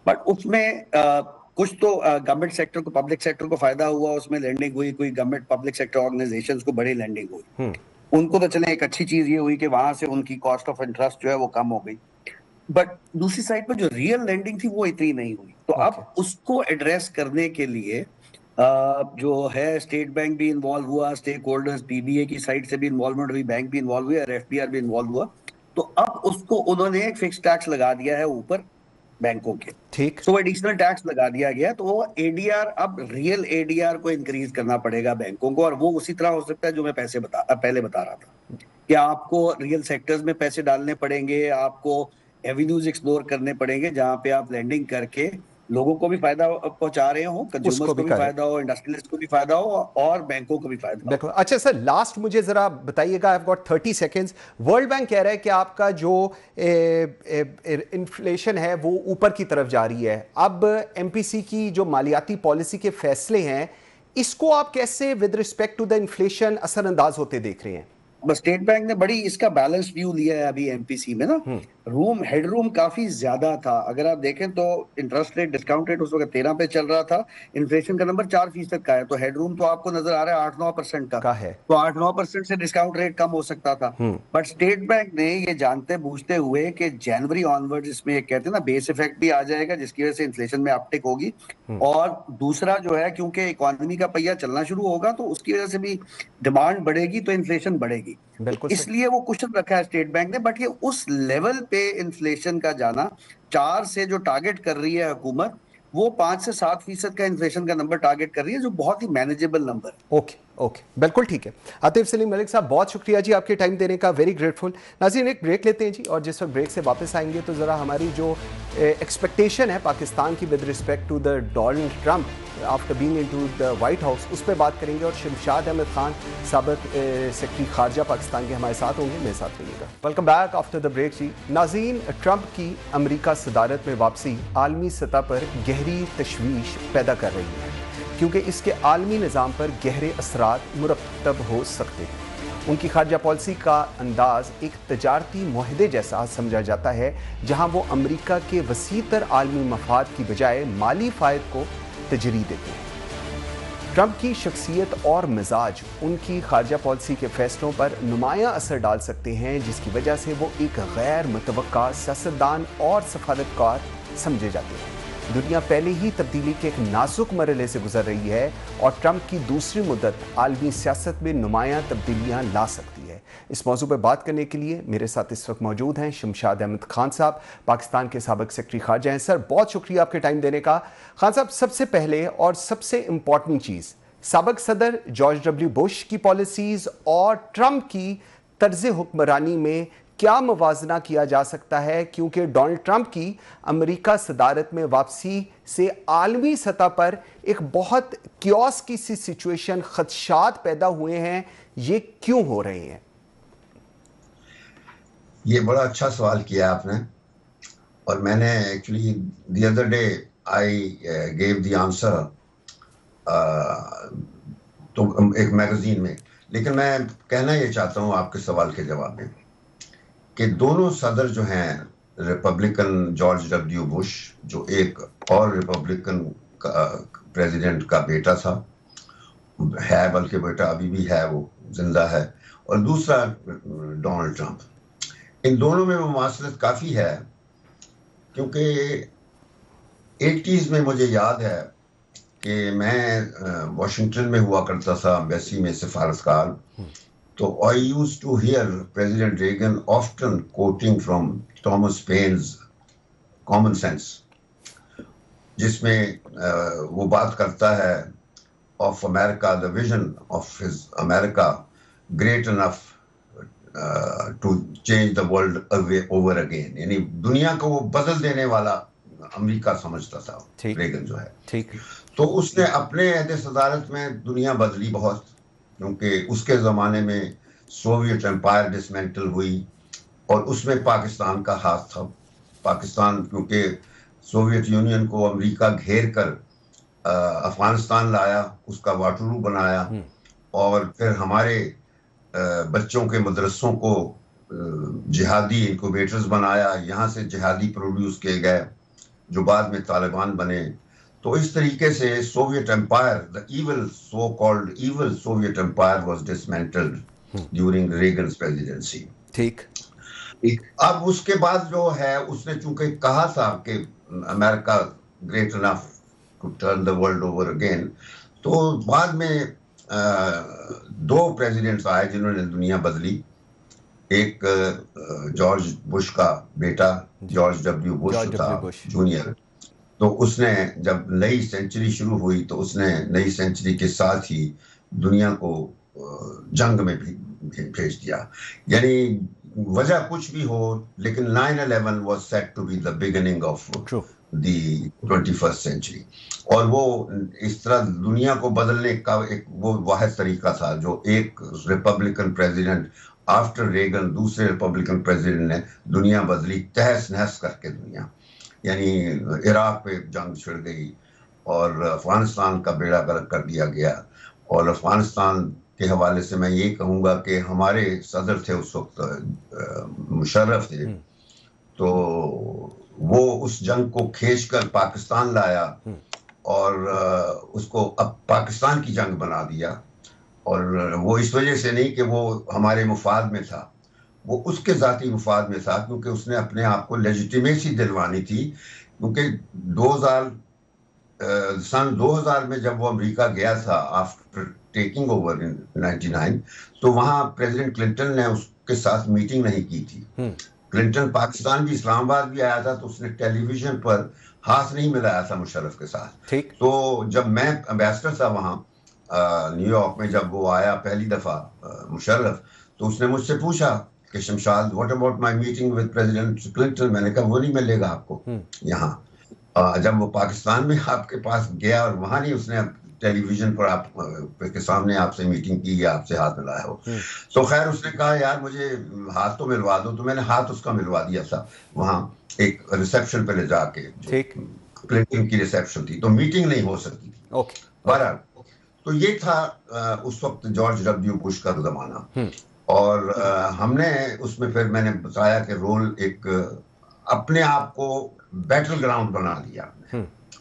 बट उसमें कुछ तो गवर्नमेंट सेक्टर को, पब्लिक सेक्टर को फायदा हुआ, उसमें लैंडिंग हुई। कोई गवर्नमेंट पब्लिक सेक्टर ऑर्गेनाइजेशंस को बड़ी लैंडिंग हुई। उनको तो चले एक अच्छी चीज ये हुई कि वहां से उनकी कॉस्ट ऑफ इंटरेस्ट जो है वो कम हो गई। बट दूसरी साइड पर जो रियल लैंडिंग थी वो इतनी नहीं हुई। तो अब उसको एड्रेस करने के लिए जो है स्टेट बैंक भी इन्वॉल्व हुआ, स्टेक होल्डर्स, पीबीए की साइड से भी इन्वॉल्वमेंट हुई, बैंक भी इन्वॉल्व हुआ और एफबीआर भी इन्वॉल्व हुआ। तो अब उसको उन्होंने एक फिक्स टैक्स लगा दिया है ऊपर बैंकों के। ठीक। सो एडिशनल टैक्स लगा दिया गया। तो वो एडीआर, अब रियल एडीआर को इंक्रीज करना पड़ेगा बैंकों को। और वो उसी तरह हो सकता है जो मैं पहले बता रहा था कि आपको रियल सेक्टर्स में पैसे डालने पड़ेंगे, आपको एवेन्यूज एक्सप्लोर करने पड़ेंगे जहां पे आप लैंडिंग करके लोगों को भी फायदा पहुंचा रहे हो, कंज्यूमर्स को भी फायदा हो, इंडस्ट्रियलिस्ट को भी फायदा हो और बैंकों को भी फायदा हो। अच्छा सर, लास्ट मुझे जरा बताइएगा, I have got 30 seconds. World bank कह रहा है कि आपका जो इन्फ्लेशन है वो ऊपर की तरफ जा रही है। अब एमपीसी की जो मालियाती पॉलिसी के फैसले हैं, इसको आप कैसे with respect to the inflation असरअंदाज होते देख रहे हैं? बस स्टेट बैंक ने बड़ी इसका बैलेंस व्यू लिया है अभी एमपीसी में ना। हेडरूम काफी ज्यादा था। अगर आप देखें तो इंटरेस्ट रेट, डिस्काउंट रेट उस वक्त 13 पे चल रहा था, इन्फ्लेशन का नंबर 4% का है, तो हेडरूम तो आपको नजर आ रहा है 8-9% का है। तो 8-9% से डिस्काउंट रेट कम हो सकता था। बट स्टेट बैंक ने ये जानते बूझते हुए कि जनवरी ऑनवर्ड इसमें कहते हैं ना बेस इफेक्ट भी आ जाएगा, जिसकी वजह से इन्फ्लेशन में अपटिक होगी, और दूसरा जो है क्योंकि इकोनॉमी का पहिया चलना शुरू होगा तो उसकी वजह से भी डिमांड बढ़ेगी तो इन्फ्लेशन बढ़ेगी, इसलिए वो क्वेश्चन रखा है स्टेट बैंक ने। बट ये उस लेवल पे इन्फ्लेशन का जाना, 4 से जो टारगेट कर रही है हुकूमत, वो 5 से 7% का इन्फ्लेशन का नंबर टारगेट कर रही है, जो बहुत ही मैनेजेबल नंबर है। ओके, बिल्कुल ठीक है। आतिफ सलीम मलिक साहब, बहुत शुक्रिया जी आपके टाइम देने का, वेरी ग्रेटफुल। नाज़रीन, एक ब्रेक लेते हैं जी, और जिस वक्त ब्रेक से वापस आएंगे तो ज़रा हमारी जो एक्सपेक्टेशन है पाकिस्तान की with respect to the Donald Trump after being into the White House, उस पर बात करेंगे। और शमशाद अहमद खान, साबिक सेक्रेटरी खारजा पाकिस्तान के, हमारे साथ होंगे। मेरे साथ रहिएगा। Welcome back after the break जी। नाज़रीन, ट्रंप की अमरीका सदारत में वापसी आलमी सतह पर गहरी तशवीश पैदा कर रही है, क्योंकि इसके आलमी निज़ाम पर गहरे असरात मुरतब हो सकते हैं। उनकी खारजा पॉलिसी का अंदाज एक तजारती मुआहदे जैसा समझा जाता है, जहां वो अमरीका के वसीतर आलमी मफाद की बजाय माली फ़ायद को तजरी देते हैं। ट्रंप की शख्सियत और मिजाज उनकी खारजा पॉलिसी के फैसलों पर नुमायां असर डाल सकते हैं, जिसकी वजह से वो एक गैर मुतवक्का सियासतदान और सफारतकार समझे जाते हैं। दुनिया पहले ही तब्दीली के एक नाजुक मरहले से गुजर रही है, और ट्रंप की दूसरी मुद्दत आलमी सियासत में नुमायां तब्दीलियां ला सकती है। इस मौजू पर बात करने के लिए मेरे साथ इस वक्त मौजूद हैं शमशाद अहमद खान साहब, पाकिस्तान के साबिक सेक्रेटरी खारजा हैं। सर, बहुत शुक्रिया आपके टाइम देने का। खान साहब, सबसे पहले और सबसे इम्पॉर्टेंट चीज़, साबिक सदर जॉर्ज डब्ल्यू बुश की पॉलिसीज़ और ट्रंप की तर्ज हुक्मरानी में क्या मुवाजना किया जा सकता है, क्योंकि डोनाल्ड ट्रंप की अमेरिका सदारत में वापसी से आलमी सतह पर एक बहुत क्योस की सी सिचुएशन, खदशात पैदा हुए हैं, ये क्यों हो रहे हैं? ये बड़ा अच्छा सवाल किया आपने, और मैंने actually the other day I gave the answer तो एक मैगजीन में, लेकिन मैं कहना ये चाहता हूँ आपके सवाल के जवाब में कि दोनों सदर जो हैं, रिपब्लिकन जॉर्ज डब्ल्यू बुश, जो एक और रिपब्लिकन प्रेसिडेंट का बेटा था, है बल्कि बेटा अभी भी है, वो जिंदा है, और दूसरा डोनाल्ड ट्रंप, इन दोनों में मुमासलत काफ़ी है। क्योंकि 80s में मुझे याद है कि मैं वाशिंगटन में हुआ करता था, एम्बेसी में सिफारतकार, तो I used to hear President Reagan often quoting from Thomas Paine's Common Sense, जिसमें वो बात करता है of America, the vision of his America great enough to change the world over again, यानी दुनिया को वो बदल देने वाला अमेरिका समझता था रेगन जो है। ठीक। तो उसने अपने अहद सदारत में दुनिया बदली बहुत, क्योंकि उसके ज़माने में सोवियत एम्पायर डिसमेंटल हुई और उसमें पाकिस्तान का हाथ था। पाकिस्तान क्योंकि सोवियत यूनियन को अमेरिका घेर कर अफगानिस्तान लाया, उसका वाटरू बनाया, और फिर हमारे बच्चों के मदरसों को जिहादी इनक्यूबेटर्स बनाया, यहाँ से जिहादी प्रोड्यूस किए गए जो बाद में तालिबान बने। तो इस तरीके से Soviet empire, the evil so called evil Soviet empire was dismantled during Reagan's presidency. ठीक। अब उसके बाद जो है, उसने चूंकि कहा था कि America great enough to turn the world over again, तो बाद में 2 प्रेसिडेंट्स आए जिन्होंने दुनिया बदली। एक जॉर्ज बुश का बेटा जॉर्ज डब्ल्यू बुश था जूनियर, तो उसने जब नई सेंचुरी शुरू हुई तो उसने नई सेंचुरी के साथ ही दुनिया को जंग में भी भेज दिया। यानी वजह कुछ भी हो, लेकिन 9/11 was set to be the beginning of the 21st century, और वो इस तरह दुनिया को बदलने का एक वो वाहिद तरीका था जो एक रिपब्लिकन प्रेसिडेंट आफ्टर रेगन, दूसरे रिपब्लिकन प्रेसिडेंट ने दुनिया बदली, तहस नहस करके दुनिया। यानी इराक पे जंग छिड़ गई, और अफगानिस्तान का बेड़ा गर्क कर दिया गया। और अफगानिस्तान के हवाले से मैं ये कहूँगा कि हमारे सदर थे उस वक्त, मुशर्रफ थे, तो वो उस जंग को खींचकर पाकिस्तान लाया और उसको अब पाकिस्तान की जंग बना दिया। और वो इस वजह से नहीं कि वो हमारे मुफाद में था, वो उसके ज़ाती मुफाद में था, क्योंकि उसने अपने आप को लेजिटिमेसी दिलवानी थी। क्योंकि सन 2000 में जब वो अमेरिका गया था आफ्टर टेकिंग ओवर इन 99, तो वहाँ प्रेसिडेंट क्लिंटन ने उसके साथ मीटिंग नहीं की थी। क्लिंटन पाकिस्तान भी, इस्लामाबाद भी आया था, तो उसने टेलीविजन पर हाथ नहीं मिलाया था मुशर्रफ के साथ। तो जब मैं एम्बेसडर था वहाँ न्यूयॉर्क में, जब वो आया पहली दफा मुशर्रफ, तो उसने मुझसे पूछा कि Shamshad, what about my meeting with president Clinton? मैंने कहा वो नहीं मिलेगा आपको यहाँ। जब वो पाकिस्तान में आपके पास गया और वहां नहीं उसने टेलीविजन पर आप के सामने आपसे मीटिंग की या आपसे हाथ मिलाया हो। तो खैर उसने कहा यार मुझे हाथ तो मिलवा दो, तो मैंने हाथ उसका मिलवा दिया था वहां एक रिसेप्शन पे ले जाके, जो क्लिंटन की रिसेप्शन थी, तो मीटिंग नहीं हो सकती थी। बहरहाल तो ये था उस वक्त जॉर्ज डब्ल्यू बुश का जमाना। और हमने उसमें फिर मैंने बताया कि रोल एक अपने आप को बैटल ग्राउंड बना दिया,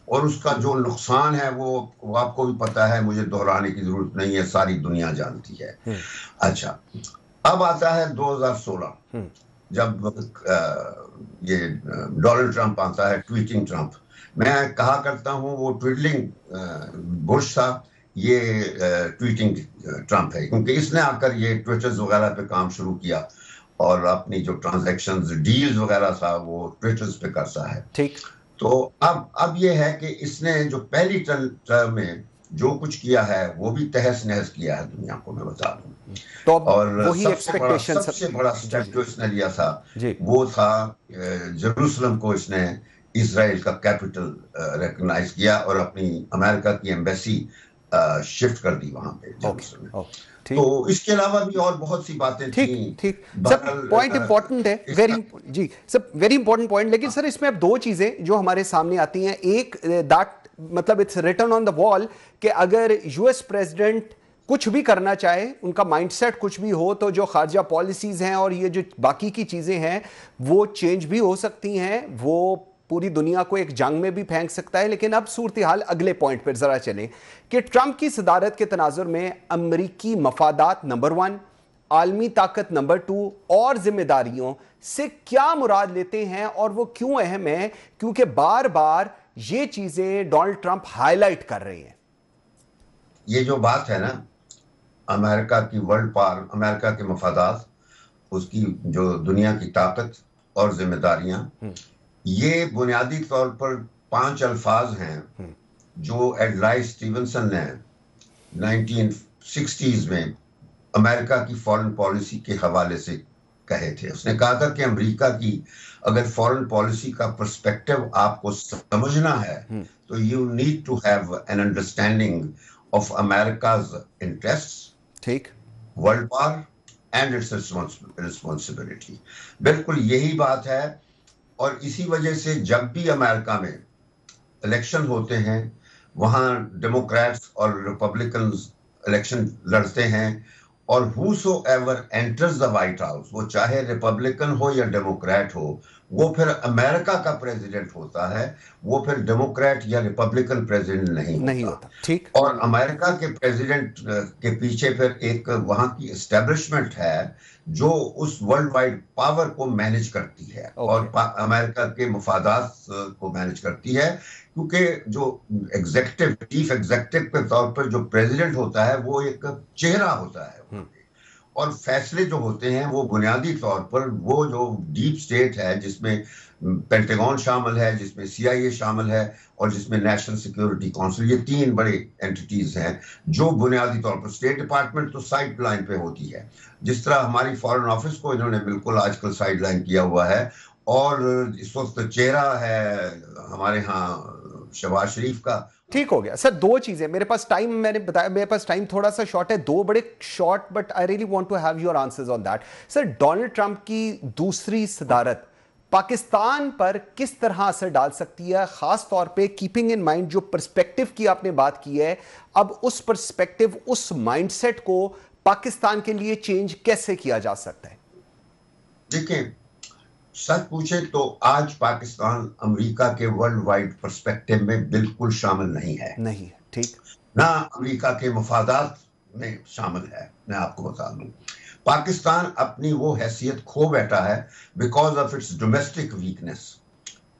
और उसका जो नुकसान है वो आपको भी पता है, मुझे दोहराने की जरूरत नहीं है, सारी दुनिया जानती है। अच्छा, अब आता है 2016, जब ये डोनाल्ड ट्रंप आता है, ट्वीटिंग ट्रंप। मैं कहा करता हूं वो ट्विडलिंग बुश था, ये ट्वीटिंग ट्रंप है, क्योंकि इसने आकर ये ट्विटर्स वगैरह पे काम शुरू किया और अपनी जो ट्रांजैक्शंस डील्स वगैरह था वो ट्विटर्स पे करता है। ठीक। तो अब ये है कि इसने जो पहली टर्म में जो कुछ किया है वो भी तहस नहस किया है दुनिया को, मैं बता दूं। तो और सबसे बड़ा स्टेप जो इसने लिया था वो था जेरूसलम को इसने इजराइल का कैपिटल रिकॉग्नाइज किया और अपनी अमेरिका की एम्बेसी शिफ्ट कर दी वहां पे जेरूसलम में। तो इसके अलावा भी और बहुत सी बातें थी। ठीक सर, पॉइंट इंपॉर्टेंट है, जी सर, वेरी इंपॉर्टेंट पॉइंट। लेकिन सर इसमें अब दो चीजें जो हमारे सामने आती हैं, एक दैट मतलब it's written on the wall कि अगर यूएस प्रेसिडेंट कुछ भी करना चाहे, उनका माइंडसेट कुछ भी हो, तो जो खारजा पॉलिसीज हैं और ये जो बाकी की चीजें हैं वो चेंज भी हो सकती हैं, वो पूरी दुनिया को एक जंग में भी फेंक सकता है। लेकिन अब सूरत हाल अगले पॉइंट पर जरा चलें कि ट्रंप की सदारत के तनाजुर में अमरीकी मफादात नंबर 1, आलमी ताकत नंबर 2 और जिम्मेदारियों से क्या मुराद लेते हैं और वो क्यों अहम है, क्योंकि बार बार ये चीजें डोनाल्ड ट्रंप हाईलाइट कर रहे हैं। ये जो बात है ना, अमेरिका की वर्ल्ड पावर, अमेरिका के मफादात, उसकी जो दुनिया की ताकत और जिम्मेदारियां, ये बुनियादी तौर पर 5 अल्फाज हैं जो एडलाई स्टीवनसन ने 1960s में अमेरिका की फॉरेन पॉलिसी के हवाले से कहे थे। उसने कहा था कि अमेरिका की अगर फॉरेन पॉलिसी का पर्सपेक्टिव आपको समझना है तो you need to have an understanding of America's interests, ठीक, world power and its responsibility. बिल्कुल यही बात है। और इसी वजह से जब भी अमेरिका में इलेक्शन होते हैं, वहां डेमोक्रेट्स और रिपब्लिकन्स इलेक्शन लड़ते हैं, और whosoever enters the White House, वो चाहे रिपब्लिकन हो या डेमोक्रेट हो, वो फिर अमेरिका का प्रेसिडेंट होता है, वो फिर डेमोक्रेट या रिपब्लिकन प्रेसिडेंट नहीं होता। ठीक। और अमेरिका के प्रेसिडेंट के पीछे फिर एक वहां की एस्टेब्लिशमेंट है जो उस वर्ल्ड वाइड पावर को मैनेज करती है और अमेरिका के मफादात को मैनेज करती है, क्योंकि जो एग्जीक्यूटिव, चीफ एग्जीक्यूटिव के तौर पर जो प्रेसिडेंट होता है वो एक चेहरा होता है, और फैसले जो होते हैं वो बुनियादी तौर पर वो जो डीप स्टेट है, जिसमें पेंटागन शामिल है, जिसमें CIA शामिल है और जिसमें नेशनल सिक्योरिटी काउंसिल, ये 3 बड़े एंटिटीज हैं जो बुनियादी तौर पर, स्टेट डिपार्टमेंट तो साइड लाइन पे होती है, जिस तरह हमारी फॉरेन ऑफिस को इन्होंने बिल्कुल आजकल साइड लाइन किया हुआ है, और इस वक्त चेहरा है हमारे यहाँ शहबाज शरीफ का। ठीक हो गया सर, 2 चीजें मेरे पास टाइम, मैंने बताया मेरे पास टाइम थोड़ा सा शॉर्ट है, 2 बड़े short, but I really want to have your answers on that. Sir, Donald Trump की दूसरी सदारत पाकिस्तान पर किस तरह असर डाल सकती है, खास तौर पे कीपिंग इन माइंड जो पर्सपेक्टिव की आपने बात की है, अब उस पर्सपेक्टिव, उस माइंडसेट को पाकिस्तान के लिए चेंज कैसे किया जा सकता है? देखिए, सच पूछे तो आज पाकिस्तान अमेरिका के वर्ल्ड वाइड पर्सपेक्टिव में बिल्कुल शामिल नहीं है। नहीं है, ठीक। ना अमेरिका के मफादात में शामिल है। मैं आपको बता दूं, पाकिस्तान अपनी वो हैसियत खो बैठा है because of its domestic weakness.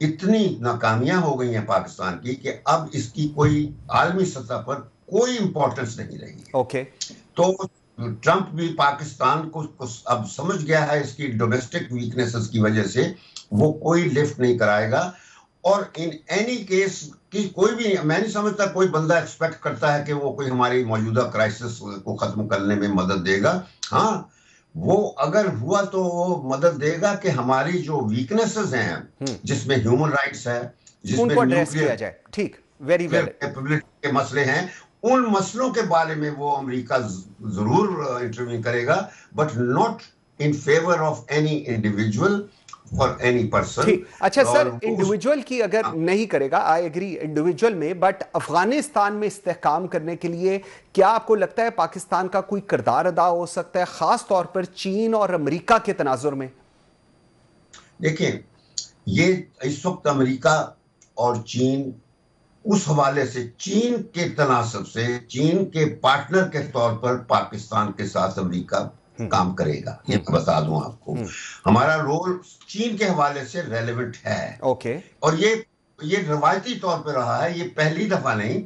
इतनी नाकामियां हो गई हैं पाकिस्तान की कि अब इसकी कोई आलमी सतह पर कोई इंपॉर्टेंस नहीं रही है। ओके। तो ट्रंप भी पाकिस्तान को अब समझ गया है, इसकी डोमेस्टिक वीकनेसेस की वजह से वो कोई लिफ्ट नहीं कराएगा। और इन एनी केस कि कोई भी, मैं नहीं समझता कोई बंदा एक्सपेक्ट करता है कि वो कोई हमारी मौजूदा क्राइसिस को खत्म करने में मदद देगा। हाँ, वो अगर हुआ तो वो मदद देगा कि हमारी जो वीकनेसेस हैं, जिसमें ह्यूमन राइट्स है, जिसमें न्यूक्लियर, ठीक, वेरी वेल, कैपेबिलिटी के मसले हैं, उन मसलों के बारे में वो अमेरिका जरूर इंटरव्यू करेगा, but not in favour of any individual for any person. अच्छा सर, इंडिविजुअल की अगर नहीं करेगा, आई एग्री इंडिविजुअल में, बट अफगानिस्तान में इस्तेहकाम करने के लिए क्या आपको लगता है पाकिस्तान का कोई किरदार अदा हो सकता है, खास तौर पर चीन और अमेरिका के तनाजुर में? देखिए, ये इस वक्त अमेरिका और चीन उस हवाले से, चीन के तनासब से, चीन के पार्टनर के तौर पर पाकिस्तान के साथ अमेरिका काम करेगा। ये बता दूं आपको, हमारा रोल चीन के हवाले से रेलेवेंट है। ओके। और ये रवायती तौर पर रहा है, ये पहली दफा नहीं।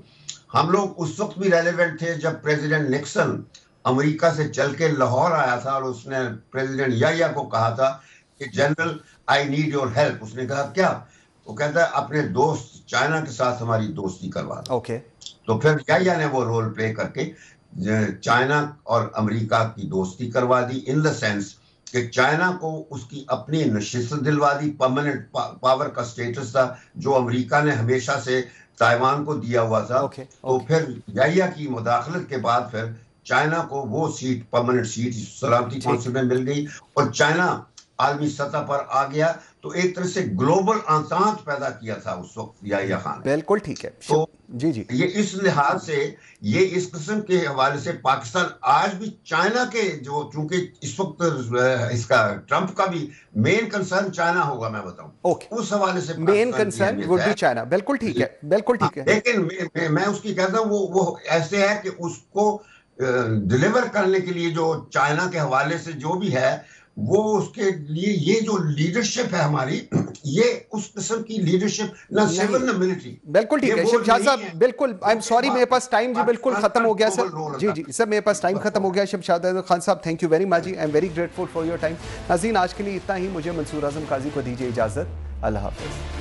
हम लोग उस वक्त भी रेलेवेंट थे जब प्रेसिडेंट निक्सन अमेरिका से चल के लाहौर आया था और उसने प्रेसिडेंट याहिया को कहा था कि general I need your help. उसने कहा क्या? वो कहता है अपने दोस्त चाइना के साथ हमारी दोस्ती करवा दो। ओके। तो फिर याहिया ने वो रोल प्ले करके चाइना और अमेरिका की दोस्ती करवा दी, इन द सेंस कि चाइना को उसकी अपनी नशिस्त दिलवा दी, परमानेंट पावर का स्टेटस था जो अमेरिका ने हमेशा से ताइवान को दिया हुआ था। तो फिर याहिया की मुदाखलत के बाद फिर चाइना को वो सीट, परमानेंट सीट सलामती काउंसिल में मिल गई और चाइना आलमी सतह पर आ गया। तो एक तरह से ग्लोबल अंतांत पैदा किया था उस वक्त याहिया खान। बिल्कुल ठीक है। तो जी जी, ये इस लिहाज से, ये इस किस्म के हवाले से पाकिस्तान आज भी चाइना के जो, चूंकि इस वक्त इसका ट्रंप का भी मेन कंसर्न चाइना होगा, मैं बताऊं, उस हवाले से main concern would be China. बिल्कुल ठीक है, बिल्कुल ठीक है। लेकिन मैं उसकी कहता हूं वो ऐसे है कि उसको डिलीवर करने के लिए जो चाइना के हवाले से जो भी है, वो उसके लिए ये जो लीडरशिप है हमारी, ये उस किस्म की लीडरशिप ना सिविल ना मिलिट्री। बिल्कुल ठीक है शमशाद साहब, बिल्कुल आई एम सॉरी, मेरे पास टाइम जी बिल्कुल खत्म हो गया सर। जी जी सर, मेरे पास टाइम खत्म हो गया। शमशाद खान साहब, thank you very much ji, I am very grateful for your time. नाज़रीन, आज के लिए इतना ही। मुझे मंसूर आजम काजी को दीजिए इजाजत। अल्लाह हाफिज।